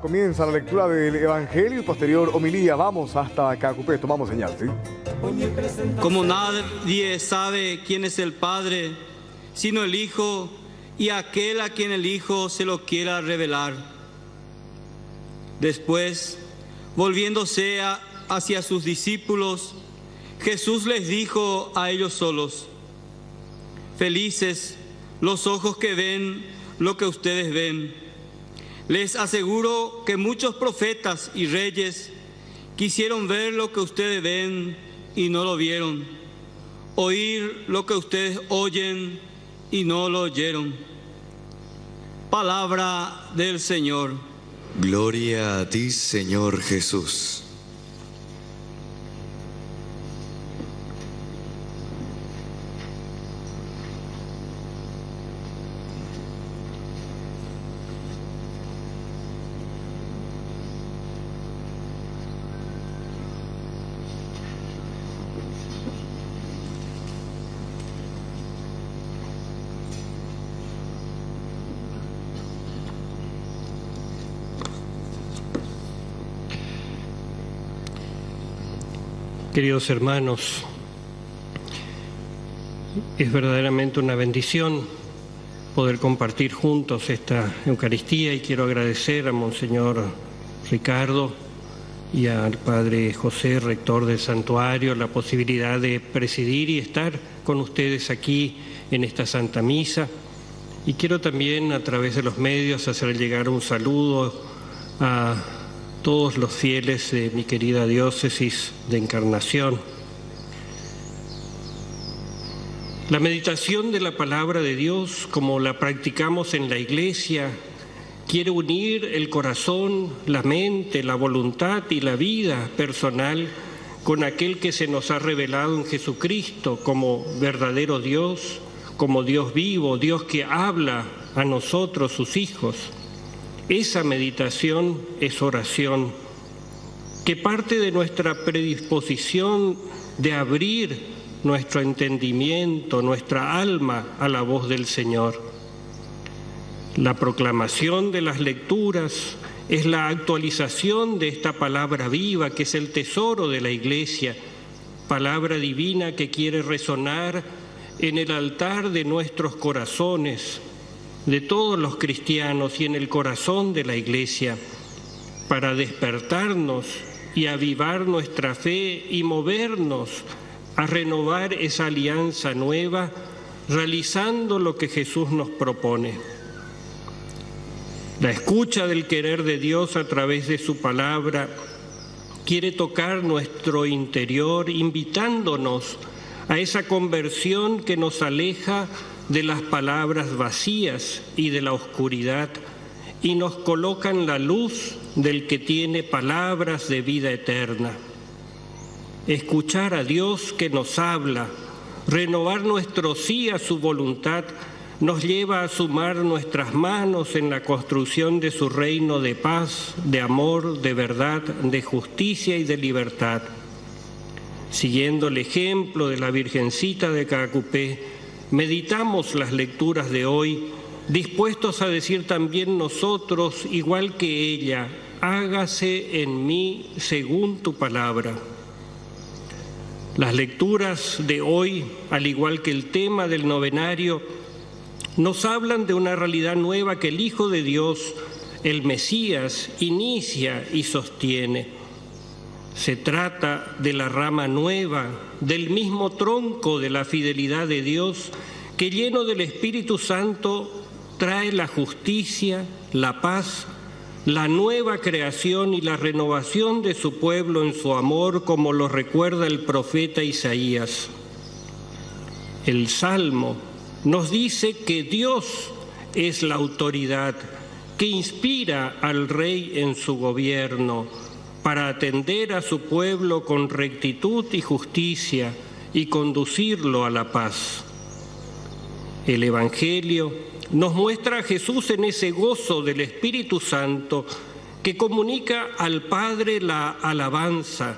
Comienza la lectura del Evangelio y posterior homilía. Vamos hasta Cacupé, tomamos señal, ¿sí? Como nadie sabe quién es el Padre, sino el Hijo, y aquel a quien el Hijo se lo quiera revelar. Después, volviéndose hacia sus discípulos, Jesús les dijo a ellos solos: felices los ojos que ven lo que ustedes ven. Les aseguro que muchos profetas y reyes quisieron ver lo que ustedes ven y no lo vieron, oír lo que ustedes oyen y no lo oyeron. Palabra del Señor. Gloria a ti, Señor Jesús. Queridos hermanos, es verdaderamente una bendición poder compartir juntos esta Eucaristía y quiero agradecer a Monseñor Ricardo y al Padre José, rector del santuario, la posibilidad de presidir y estar con ustedes aquí en esta Santa Misa. Y quiero también a través de los medios hacer llegar un saludo a todos los fieles de mi querida diócesis de Encarnación. La meditación de la palabra de Dios, como la practicamos en la Iglesia, quiere unir el corazón, la mente, la voluntad y la vida personal con aquel que se nos ha revelado en Jesucristo como verdadero Dios, como Dios vivo, Dios que habla a nosotros, sus hijos. Esa meditación es oración, que parte de nuestra predisposición de abrir nuestro entendimiento, nuestra alma a la voz del Señor. La proclamación de las lecturas es la actualización de esta palabra viva, que es el tesoro de la Iglesia, palabra divina que quiere resonar en el altar de nuestros corazones, de todos los cristianos y en el corazón de la Iglesia, para despertarnos y avivar nuestra fe y movernos a renovar esa alianza nueva, realizando lo que Jesús nos propone. La escucha del querer de Dios a través de su palabra quiere tocar nuestro interior, invitándonos a esa conversión que nos aleja de las palabras vacías y de la oscuridad y nos coloca en la luz del que tiene palabras de vida eterna. Escuchar a Dios que nos habla, renovar nuestro sí a su voluntad, nos lleva a sumar nuestras manos en la construcción de su reino de paz, de amor, de verdad, de justicia y de libertad. Siguiendo el ejemplo de la Virgencita de Cacupé, meditamos las lecturas de hoy, dispuestos a decir también nosotros, igual que ella, hágase en mí según tu palabra. Las lecturas de hoy, al igual que el tema del novenario, nos hablan de una realidad nueva que el Hijo de Dios, el Mesías, inicia y sostiene. Se trata de la rama nueva, del mismo tronco de la fidelidad de Dios, que lleno del Espíritu Santo trae la justicia, la paz, la nueva creación y la renovación de su pueblo en su amor, como lo recuerda el profeta Isaías. El Salmo nos dice que Dios es la autoridad que inspira al Rey en su gobierno para atender a su pueblo con rectitud y justicia y conducirlo a la paz. El Evangelio nos muestra a Jesús en ese gozo del Espíritu Santo que comunica al Padre la alabanza,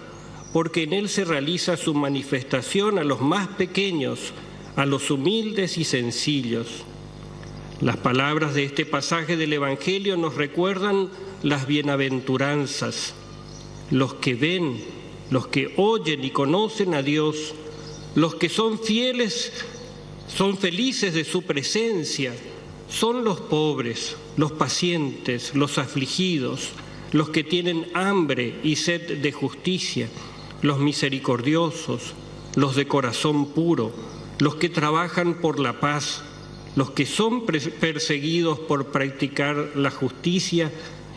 porque en él se realiza su manifestación a los más pequeños, a los humildes y sencillos. Las palabras de este pasaje del Evangelio nos recuerdan las bienaventuranzas. Los que ven, los que oyen y conocen a Dios, los que son fieles, son felices de su presencia, son los pobres, los pacientes, los afligidos, los que tienen hambre y sed de justicia, los misericordiosos, los de corazón puro, los que trabajan por la paz, los que son perseguidos por practicar la justicia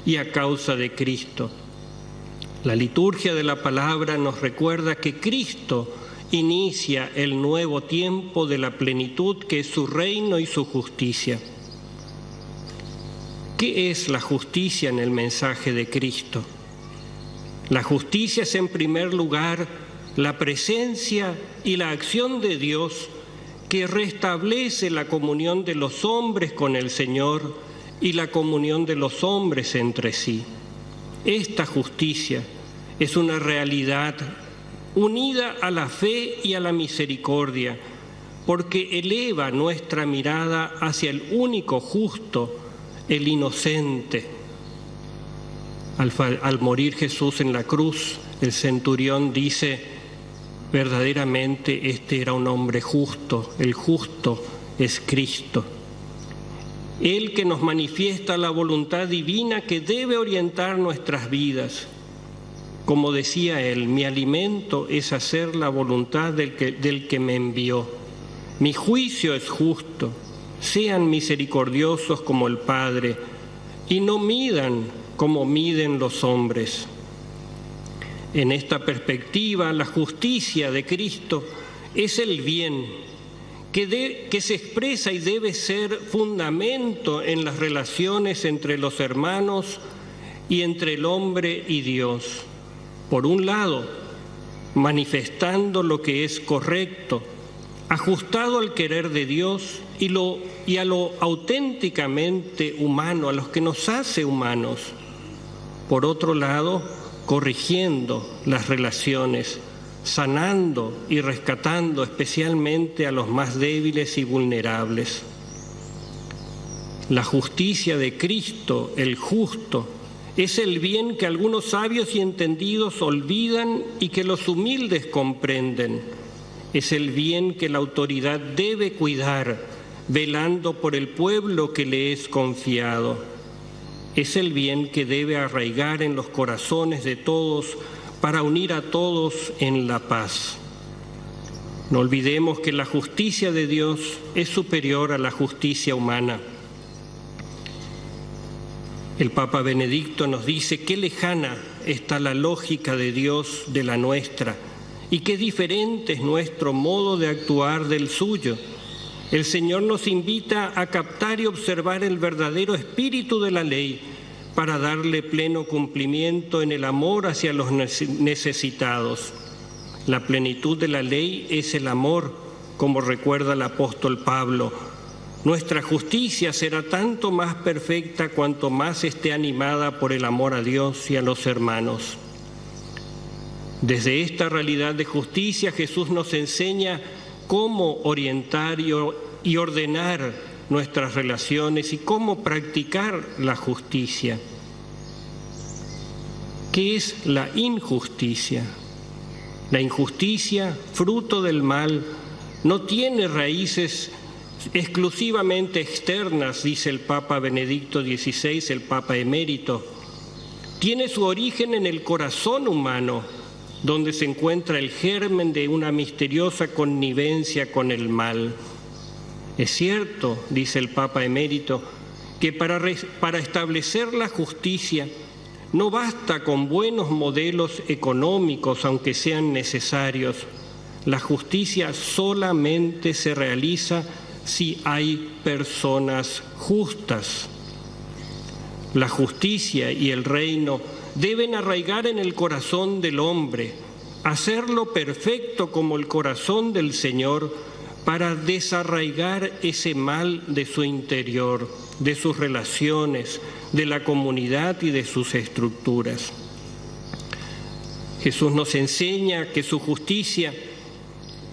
y a causa de Cristo. La liturgia de la palabra nos recuerda que Cristo inicia el nuevo tiempo de la plenitud que es su reino y su justicia. ¿Qué es la justicia en el mensaje de Cristo? La justicia es, en primer lugar, la presencia y la acción de Dios que restablece la comunión de los hombres con el Señor y la comunión de los hombres entre sí. Esta justicia es una realidad unida a la fe y a la misericordia, porque eleva nuestra mirada hacia el único justo, el inocente. Al morir Jesús en la cruz, el centurión dice: verdaderamente este era un hombre justo, el justo es Cristo. Él que nos manifiesta la voluntad divina que debe orientar nuestras vidas. Como decía él, mi alimento es hacer la voluntad del que me envió. Mi juicio es justo. Sean misericordiosos como el Padre y no midan como miden los hombres. En esta perspectiva, la justicia de Cristo es el bien que se expresa y debe ser fundamento en las relaciones entre los hermanos y entre el hombre y Dios. Por un lado, manifestando lo que es correcto, ajustado al querer de Dios y a lo auténticamente humano, a los que nos hace humanos. Por otro lado, corrigiendo las relaciones, sanando y rescatando especialmente a los más débiles y vulnerables. La justicia de Cristo, el justo, es el bien que algunos sabios y entendidos olvidan y que los humildes comprenden. Es el bien que la autoridad debe cuidar, velando por el pueblo que le es confiado. Es el bien que debe arraigar en los corazones de todos para unir a todos en la paz. No olvidemos que la justicia de Dios es superior a la justicia humana. El Papa Benedicto nos dice qué lejana está la lógica de Dios de la nuestra y qué diferente es nuestro modo de actuar del suyo. El Señor nos invita a captar y observar el verdadero espíritu de la ley para darle pleno cumplimiento en el amor hacia los necesitados. La plenitud de la ley es el amor, como recuerda el apóstol Pablo. Nuestra justicia será tanto más perfecta cuanto más esté animada por el amor a Dios y a los hermanos. Desde esta realidad de justicia, Jesús nos enseña cómo orientar y ordenar nuestras relaciones y cómo practicar la justicia. ¿Qué es la injusticia? La injusticia, fruto del mal, no tiene raíces exclusivamente externas, dice el Papa Benedicto XVI, el Papa emérito. Tiene su origen en el corazón humano, donde se encuentra el germen de una misteriosa connivencia con el mal. Es cierto, dice el Papa emérito, que para establecer la justicia no basta con buenos modelos económicos, aunque sean necesarios. La justicia solamente se realiza si hay personas justas. La justicia y el reino deben arraigar en el corazón del hombre, hacerlo perfecto como el corazón del Señor para desarraigar ese mal de su interior, de sus relaciones, de la comunidad y de sus estructuras. Jesús nos enseña que su justicia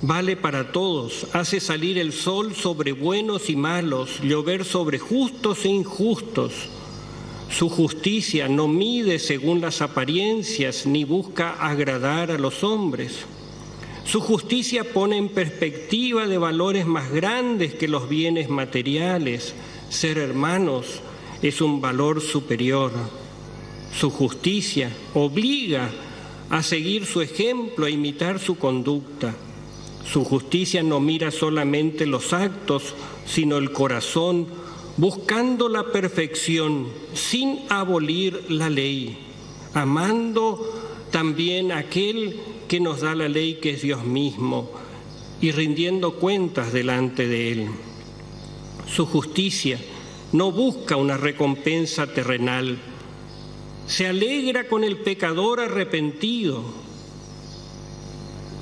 vale para todos, hace salir el sol sobre buenos y malos, llover sobre justos e injustos. Su justicia no mide según las apariencias ni busca agradar a los hombres. Su justicia pone en perspectiva de valores más grandes que los bienes materiales. Ser hermanos es un valor superior. Su justicia obliga a seguir su ejemplo, a imitar su conducta. Su justicia no mira solamente los actos, sino el corazón, buscando la perfección sin abolir la ley, amando también a aquel que nos da la ley, que es Dios mismo, y rindiendo cuentas delante de Él. Su justicia no busca una recompensa terrenal, se alegra con el pecador arrepentido.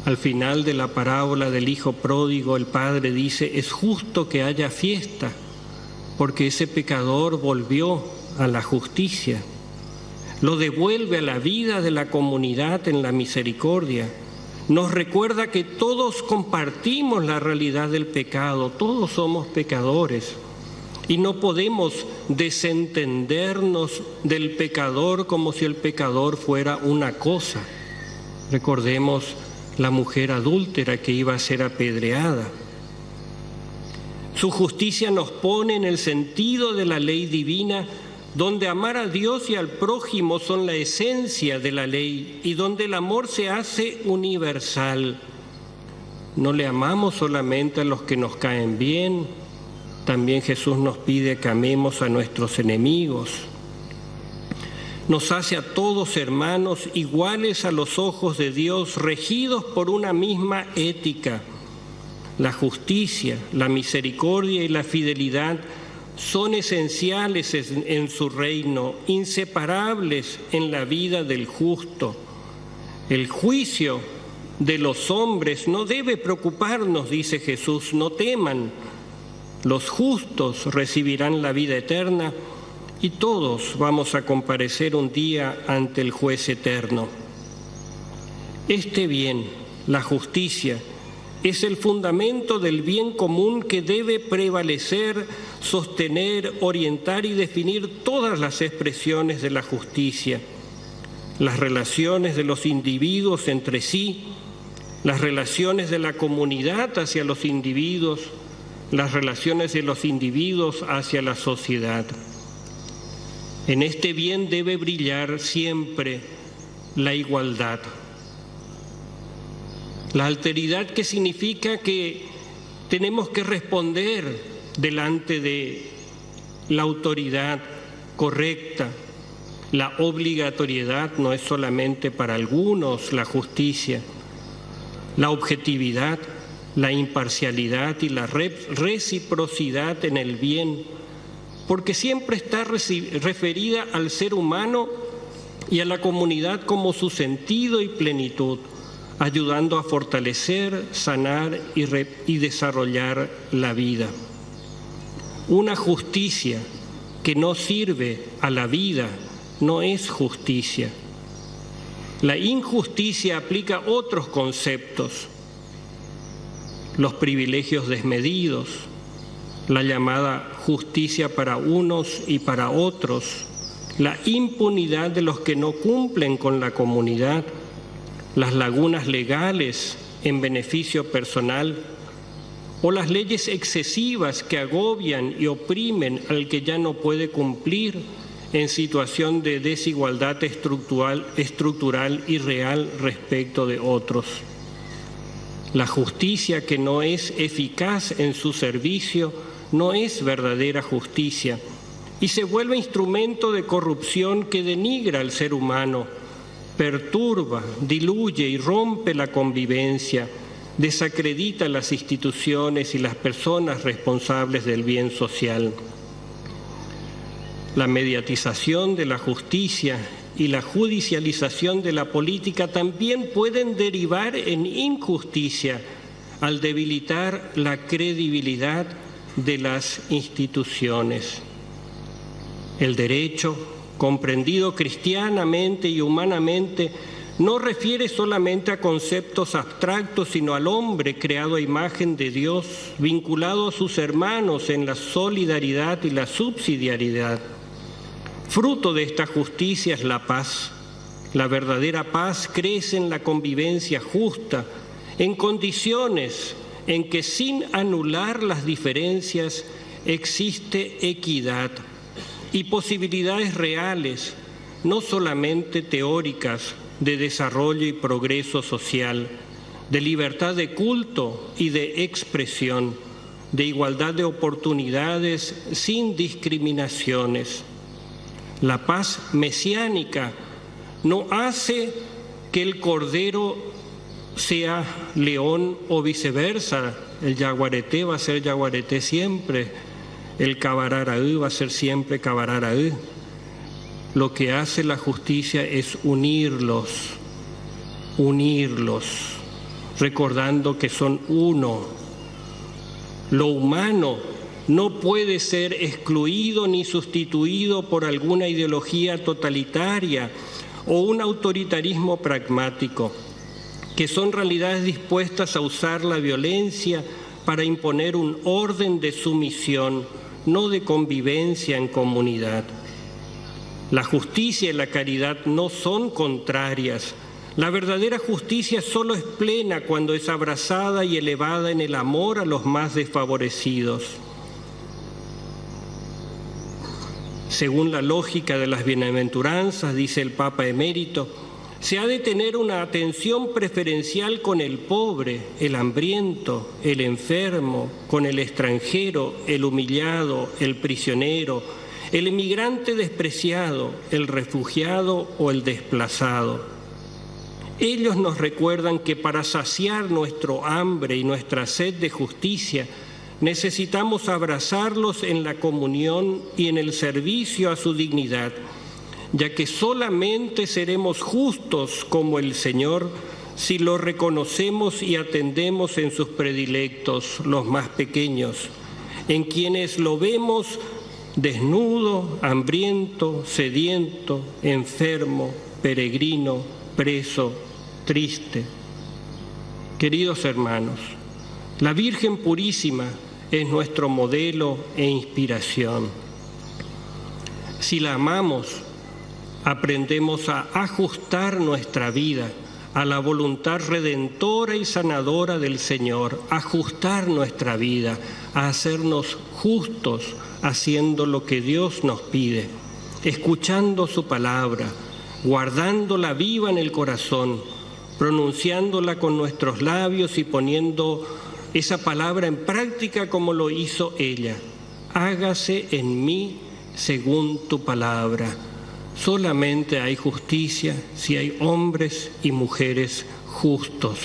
Al final de la parábola del hijo pródigo, el padre dice: es justo que haya fiesta, porque ese pecador volvió a la justicia. Lo devuelve a la vida de la comunidad en la misericordia. Nos recuerda que todos compartimos la realidad del pecado, todos somos pecadores. Y no podemos desentendernos del pecador como si el pecador fuera una cosa. Recordemos la mujer adúltera que iba a ser apedreada. Su justicia nos pone en el sentido de la ley divina, donde amar a Dios y al prójimo son la esencia de la ley y donde el amor se hace universal. No le amamos solamente a los que nos caen bien, también Jesús nos pide que amemos a nuestros enemigos. Nos hace a todos hermanos iguales a los ojos de Dios, regidos por una misma ética. La justicia, la misericordia y la fidelidad son esenciales en su reino, inseparables en la vida del justo. El juicio de los hombres no debe preocuparnos, dice Jesús, no teman. Los justos recibirán la vida eterna y todos vamos a comparecer un día ante el juez eterno. Este bien, la justicia, es el fundamento del bien común que debe prevalecer, sostener, orientar y definir todas las expresiones de la justicia. Las relaciones de los individuos entre sí, las relaciones de la comunidad hacia los individuos, las relaciones de los individuos hacia la sociedad. En este bien debe brillar siempre la igualdad. La alteridad, que significa que tenemos que responder delante de la autoridad correcta. La obligatoriedad no es solamente para algunos la justicia. La objetividad, la imparcialidad y la reciprocidad en el bien, porque siempre está referida al ser humano y a la comunidad como su sentido y plenitud, ayudando a fortalecer, sanar y desarrollar la vida. Una justicia que no sirve a la vida no es justicia. La injusticia aplica otros conceptos: los privilegios desmedidos, la llamada justicia para unos y para otros, la impunidad de los que no cumplen con la comunidad, las lagunas legales en beneficio personal o las leyes excesivas que agobian y oprimen al que ya no puede cumplir en situación de desigualdad estructural y real respecto de otros. La justicia que no es eficaz en su servicio no es verdadera justicia y se vuelve instrumento de corrupción que denigra al ser humano, perturba, diluye y rompe la convivencia, desacredita las instituciones y las personas responsables del bien social. La mediatización de la justicia y la judicialización de la política también pueden derivar en injusticia al debilitar la credibilidad de las instituciones. El derecho, comprendido cristianamente y humanamente, no refiere solamente a conceptos abstractos, sino al hombre creado a imagen de Dios, vinculado a sus hermanos en la solidaridad y la subsidiariedad. Fruto de esta justicia es la paz. La verdadera paz crece en la convivencia justa, en condiciones en que sin anular las diferencias existe equidad y posibilidades reales, no solamente teóricas, de desarrollo y progreso social, de libertad de culto y de expresión, de igualdad de oportunidades sin discriminaciones. La paz mesiánica no hace que el cordero sea león o viceversa. El yaguareté va a ser yaguareté siempre, el cabararaú va a ser siempre cabararaú. Lo que hace la justicia es unirlos, recordando que son uno. Lo humano no puede ser excluido ni sustituido por alguna ideología totalitaria o un autoritarismo pragmático, que son realidades dispuestas a usar la violencia para imponer un orden de sumisión, no de convivencia en comunidad. La justicia y la caridad no son contrarias. La verdadera justicia solo es plena cuando es abrazada y elevada en el amor a los más desfavorecidos. Según la lógica de las bienaventuranzas, dice el Papa Emérito, se ha de tener una atención preferencial con el pobre, el hambriento, el enfermo, con el extranjero, el humillado, el prisionero, el emigrante despreciado, el refugiado o el desplazado. Ellos nos recuerdan que para saciar nuestro hambre y nuestra sed de justicia, necesitamos abrazarlos en la comunión y en el servicio a su dignidad, ya que solamente seremos justos como el Señor si lo reconocemos y atendemos en sus predilectos, los más pequeños, en quienes lo vemos desnudo, hambriento, sediento, enfermo, peregrino, preso, triste. Queridos hermanos, la Virgen Purísima es nuestro modelo e inspiración. Si la amamos, aprendemos a ajustar nuestra vida a la voluntad redentora y sanadora del Señor, ajustar nuestra vida, a hacernos justos, haciendo lo que Dios nos pide, escuchando su palabra, guardándola viva en el corazón, pronunciándola con nuestros labios y poniendo esa palabra en práctica como lo hizo ella. Hágase en mí según tu palabra. Solamente hay justicia si hay hombres y mujeres justos.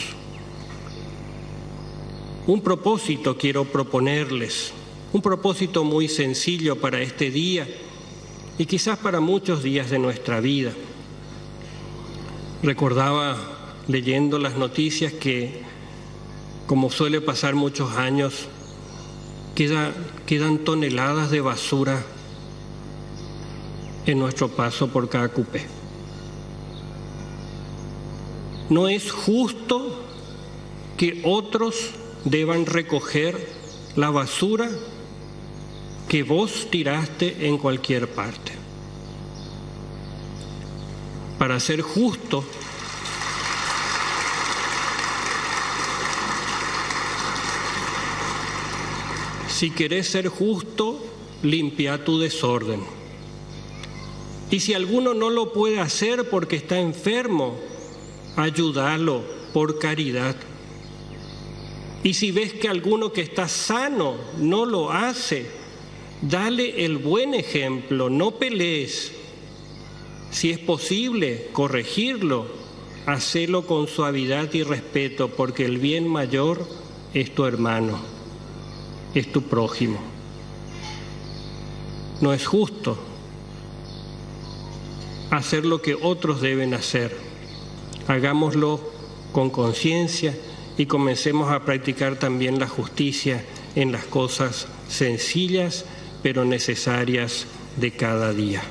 Un propósito quiero proponerles, un propósito muy sencillo para este día y quizás para muchos días de nuestra vida. Recordaba leyendo las noticias que, como suele pasar muchos años, quedan toneladas de basura en nuestro paso por Caacupé. No es justo que otros deban recoger la basura que vos tiraste en cualquier parte. Para ser justo, si querés ser justo, limpia tu desorden. Y si alguno no lo puede hacer porque está enfermo, ayúdalo por caridad. Y si ves que alguno que está sano no lo hace, dale el buen ejemplo, no pelees. Si es posible corregirlo, hacelo con suavidad y respeto, porque el bien mayor es tu hermano, es tu prójimo. No es justo hacer lo que otros deben hacer. Hagámoslo con conciencia y comencemos a practicar también la justicia en las cosas sencillas pero necesarias de cada día.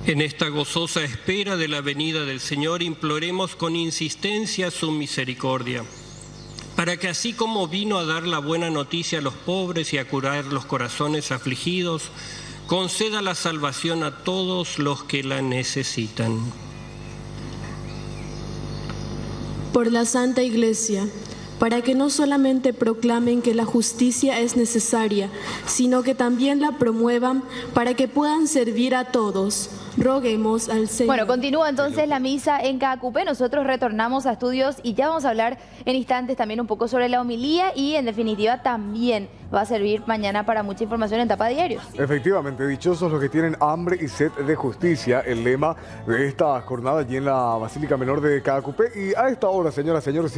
En esta gozosa espera de la venida del Señor, imploremos con insistencia su misericordia, para que así como vino a dar la buena noticia a los pobres y a curar los corazones afligidos, conceda la salvación a todos los que la necesitan. Por la Santa Iglesia, para que no solamente proclamen que la justicia es necesaria, sino que también la promuevan para que puedan servir a todos. Roguemos al Señor. Bueno, continúa entonces la misa en Caacupé. Nosotros retornamos a estudios y ya vamos a hablar en instantes también un poco sobre la homilía y en definitiva también va a servir mañana para mucha información en Tapa Diarios. Efectivamente, dichosos los que tienen hambre y sed de justicia, el lema de esta jornada allí en la Basílica Menor de Caacupé. Y a esta hora, señoras y señores,